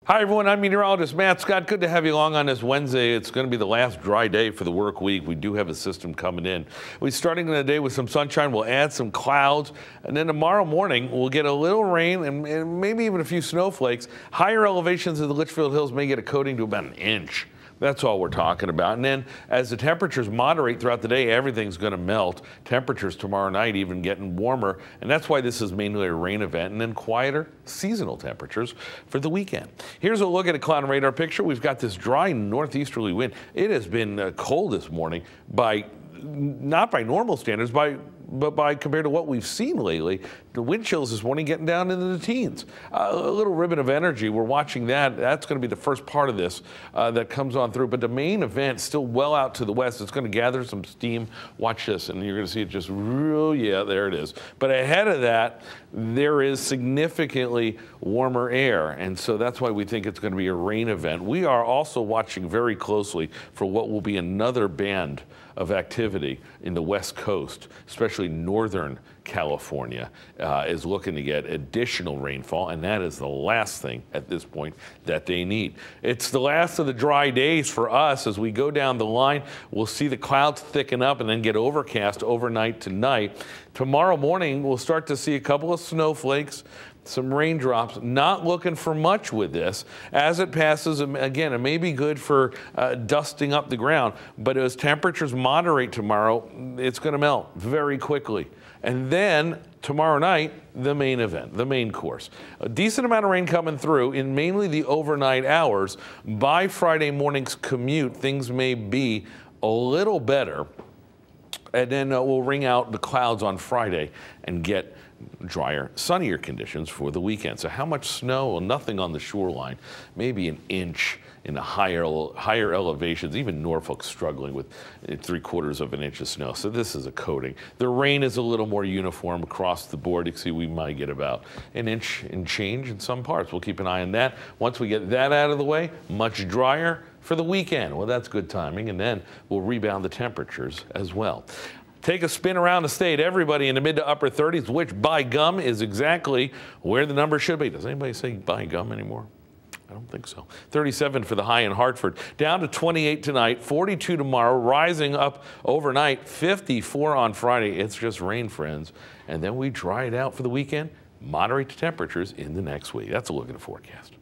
Hi, everyone. I'm Meteorologist Matt Scott. Good to have you along on this Wednesday. It's going to be the last dry day for the work week. We do have a system coming in. We're starting the day with some sunshine. We'll add some clouds. And then tomorrow morning, we'll get a little rain and maybe even a few snowflakes. Higher elevations of the Litchfield Hills may get a coating to about an inch. That's all we're talking about. And then as the temperatures moderate throughout the day, everything's going to melt. Temperatures tomorrow night even getting warmer. And that's why this is mainly a rain event. And then quieter seasonal temperatures for the weekend. Here's a look at a cloud and radar picture. We've got this dry northeasterly wind. It has been cold this morning not by normal standards, but by compared to what we've seen lately. The wind chills this morning getting down into the teens. A little ribbon of energy. We're watching that. That's going to be the first part of this that comes on through. But the main event still well out to the west. It's going to gather some steam. Watch this, and you're going to see it just yeah, there it is. But ahead of that, there is significantly warmer air, and so that's why we think it's going to be a rain event. We are also watching very closely for what will be another band of activity in the West Coast, especially northern California, is looking to get additional rainfall, and that is the last thing at this point that they need. It's the last of the dry days for us. As we go down the line, we'll see the clouds thicken up and then get overcast overnight tonight. Tomorrow morning, we'll start to see a couple of snowflakes, some raindrops. Not looking for much with this. As it passes, again, it may be good for dusting up the ground, but as temperatures moderate tomorrow, it's going to melt very quickly. And then tomorrow night, the main event, the main course. A decent amount of rain coming through in mainly the overnight hours. By Friday morning's commute, things may be a little better. And then we'll wring out the clouds on Friday and get drier, sunnier conditions for the weekend. So how much snow? Well, nothing on the shoreline, maybe an inch in the higher elevations. Even Norfolk's struggling with 3/4 of an inch of snow. So this is a coating. The rain is a little more uniform across the board. You can see we might get about an inch and change in some parts. We'll keep an eye on that. Once we get that out of the way, much drier for the weekend. Well, that's good timing, and then we'll rebound the temperatures as well. Take a spin around the state. Everybody in the mid to upper 30s, which by gum is exactly where the number should be. Does anybody say by gum anymore? I don't think so. 37 for the high in Hartford. Down to 28 tonight, 42 tomorrow, rising up overnight, 54 on Friday. It's just rain, friends. And then we dry it out for the weekend. Moderate temperatures in the next week. That's a look at the forecast.